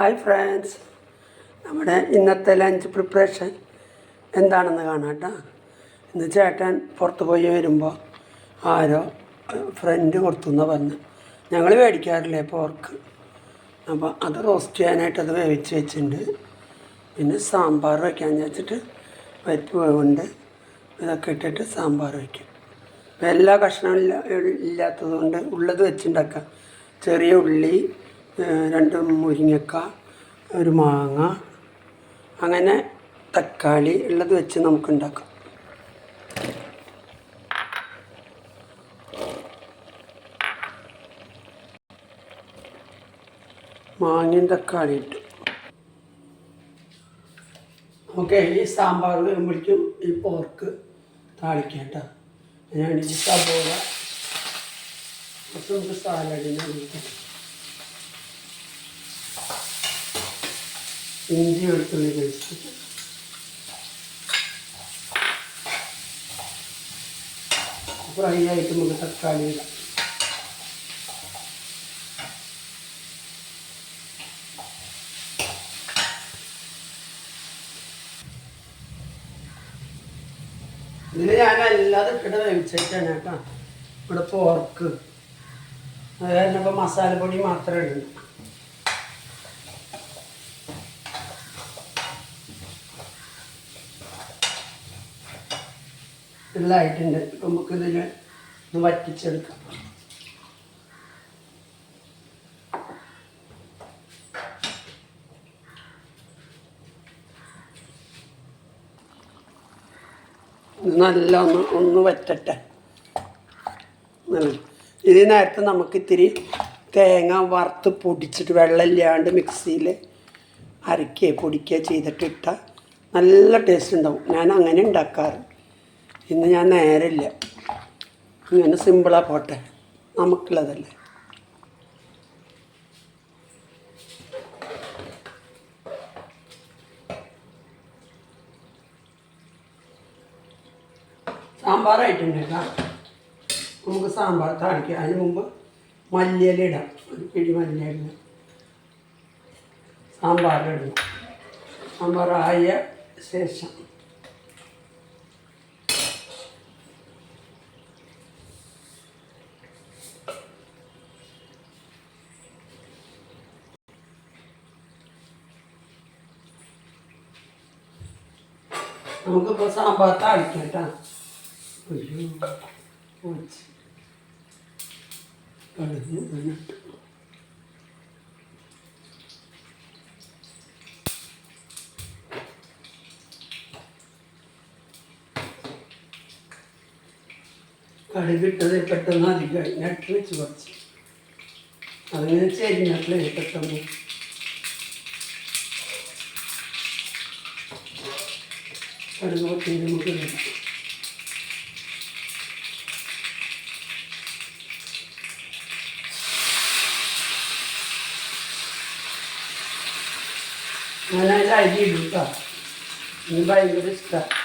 Hi friends, നമ്മുടെ ഇന്നത്തെ lunch preparation എന്താണെന്ന് കാണാം കേട്ടോ. ഇന്ന് ചേട്ടൻ പുറത്ത് പോയി വരുമ്പോൾ ആരോ ഫ്രണ്ട് കൊടുത്തുന്ന പറഞ്ഞ് ഞങ്ങൾ മേടിക്കാറില്ലേ പോർക്ക്. അപ്പോൾ അത് റോസ്റ്റ് ചെയ്യാനായിട്ട് അത് വേവിച്ച് വെച്ചിട്ടുണ്ട്. പിന്നെ സാമ്പാർ വയ്ക്കാമെന്ന് വെച്ചിട്ട് പരിപ്പ് വേവുണ്ട്, ഇതൊക്കെ ഇട്ടിട്ട് സാമ്പാർ വയ്ക്കും. എല്ലാ കഷ്ണവും ഇല്ലാത്തത് കൊണ്ട് ഉള്ളത് വെച്ചുണ്ടാക്കാം. ചെറിയ ഉള്ളി, 2 മുരിങ്ങക്ക, ഒരു മാങ്ങ, അങ്ങനെ തക്കാളി ഉള്ളത് വെച്ച് നമുക്കുണ്ടാക്കാം. മാങ്ങയും തക്കാളി ഇട്ടു. ഓക്കെ, ഈ സാമ്പാർ വരുമ്പോഴേക്കും ഈ പോർക്ക് താളിക്കാം കേട്ടോ. ഞാൻ ഈ സബോള കുറച്ച് നമുക്ക് സാലഡിന് ഒഴിക്കാം. ഇഞ്ചി വെളുത്തുള്ളി പേസ്റ്റ്, ഫ്രൈ ആയിട്ട് നമുക്ക് തക്കാളി ഇടാം. ഇതിൽ ഞാൻ അല്ലാതെ ഇട്ടിട്ട് വേവിച്ചിട്ടാണ് കേട്ടോ. ഇവിടെ പോർക്ക് അത് കാരണം ഇപ്പോൾ മസാലപ്പൊടി മാത്രമേ ഇടുന്നു. ഇതായിട്ടുണ്ട്. ഇപ്പം നമുക്കിതിൽ ഒന്ന് വറ്റിച്ചെടുക്കാം. നല്ല ഒന്ന് വറ്റട്ടെ. ഇത് നേരത്തെ നമുക്ക് ഇത്തിരി തേങ്ങ വറുത്ത് പൊടിച്ചിട്ട് വെള്ളമില്ലാണ്ട് മിക്സിയിൽ പൊടിക്കുകയോ ചെയ്തിട്ട് ഇട്ടാൽ നല്ല ടേസ്റ്റ് ഉണ്ടാവും. ഞാൻ അങ്ങനെ ഉണ്ടാക്കാറ്. ഇന്ന് ഞാൻ നേരമില്ല, ഇങ്ങനെ സിമ്പിളാണ്, പോട്ടെ, നമുക്കുള്ളതല്ലേ. സാമ്പാറായിട്ടുണ്ട് കേട്ടോ. നമുക്ക് സാമ്പാർ താളിക്കാം. അതിന് മുമ്പ് മല്ലിയില ഇടാം. ഒരു പിടി മല്ലിയില ഇടാം. സാമ്പാറിലിടണം. സാമ്പാറായ ശേഷം നമുക്കിപ്പോൾ സാമ്പാർ താളിക്കാം കേട്ടോ. കടുകിട്ടത് പെട്ടെന്ന് അധികമായി ഞെട്ട് വെച്ച് കുറച്ച് അതിങ്ങനെ ചെരിഞ്ഞാട്ടില്ലേ പെട്ടെന്ന്. കടുക് പൊട്ടി നമുക്ക് ഇടാം. ഞാനതിൽ അരി ഇടും കേട്ടോ. എനിക്ക് ഭയങ്കര ഇഷ്ടമാണ്.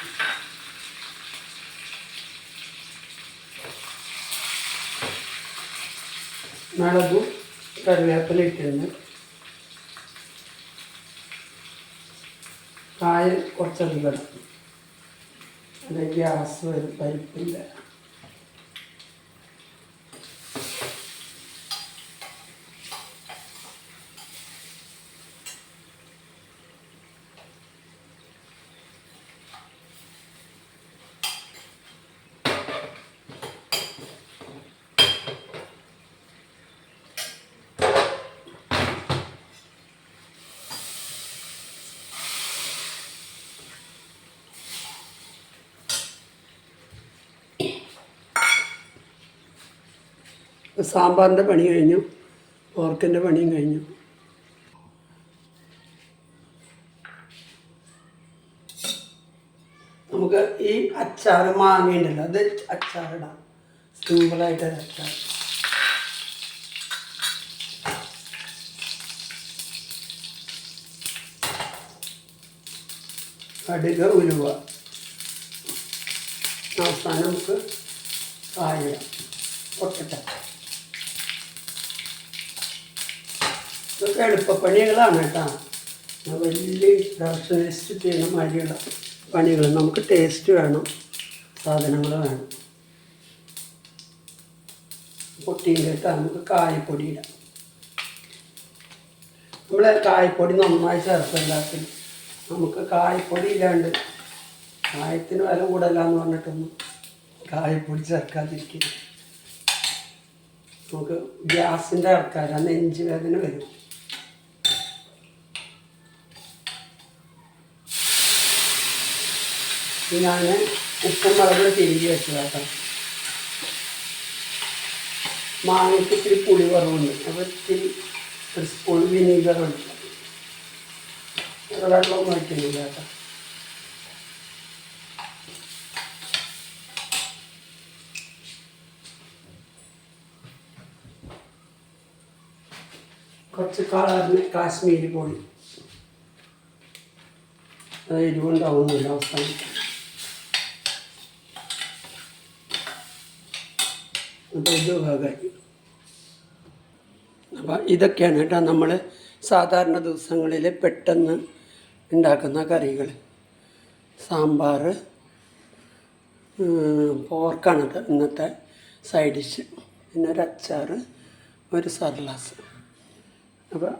മുളകും കറിവേപ്പില ഇട്ടുണ്ട്. കായം കുറച്ചധികം ഇടാം. അല്ലെങ്കിൽ ഗ്യാസ് വരും, പരിപ്പില്ല. സാമ്പാറിൻ്റെ പണി കഴിഞ്ഞു, പോർക്കിൻ്റെ പണിയും കഴിഞ്ഞു. നമുക്ക് ഈ അച്ചാർ മാങ്ങയുണ്ടല്ലോ, അത് അച്ചാറിടാം. സിമ്പിളായിട്ടൊരു അച്ചാർ. കടുക്, ഉലുവ, അവസാനം നമുക്ക് കായം പൊട്ടട്ടെ. ഇതൊക്കെ എളുപ്പപ്പണികളാണ് കേട്ടോ. വലിയ പ്രൊഫഷണലിസ്റ്റ് ചെയ്യുന്ന മാതിരിയുള്ള പണികൾ. നമുക്ക് ടേസ്റ്റ് വേണം, സാധനങ്ങൾ വേണം. പൊട്ടിയിട്ട് കേട്ടോ നമുക്ക് കായപ്പൊടി ഇടാം. നമ്മൾ കായപ്പൊടി നന്നായി ചേർക്കും എല്ലാത്തിനും. നമുക്ക് കായപ്പൊടി ഇല്ലാണ്ട് കായത്തിന് വില കൂടുതലാന്ന് പറഞ്ഞിട്ടൊന്നും കായപ്പൊടി ചേർക്കാതിരിക്കില്ല. നമുക്ക് ഗ്യാസിൻ്റെ ആൾക്കാരാണ്, നെഞ്ച് വേദന വരും. ഞാൻ ഉപ്പും മുളകും തിരികെ വെച്ചതാട്ടോ. മാങ്ങയ്ക്ക് ഇത്തിരി പുളി കുറവുണ്ട്, അപ്പോൾ ഇത്തിരി ഒരു സ്പൂൺ വിനീഗർ ഒഴിക്കും. വെള്ളമൊന്നും ഒഴിക്കുന്നില്ല കേട്ടോ. കുറച്ച് കളറിന് കാശ്മീരി പൊടി, അത് എരിവുണ്ടാവുന്നില്ല അവസാനം. അപ്പം ഇതൊക്കെയാണ് കേട്ടോ നമ്മൾ സാധാരണ ദിവസങ്ങളിൽ പെട്ടെന്ന് ഉണ്ടാക്കുന്ന കറികൾ. സാമ്പാർ, പോർക്കാണ് ഇന്നത്തെ സൈഡ് ഡിഷ്, പിന്നെ ഒരു അച്ചാർ, ഒരു സർലാസ്. അപ്പോൾ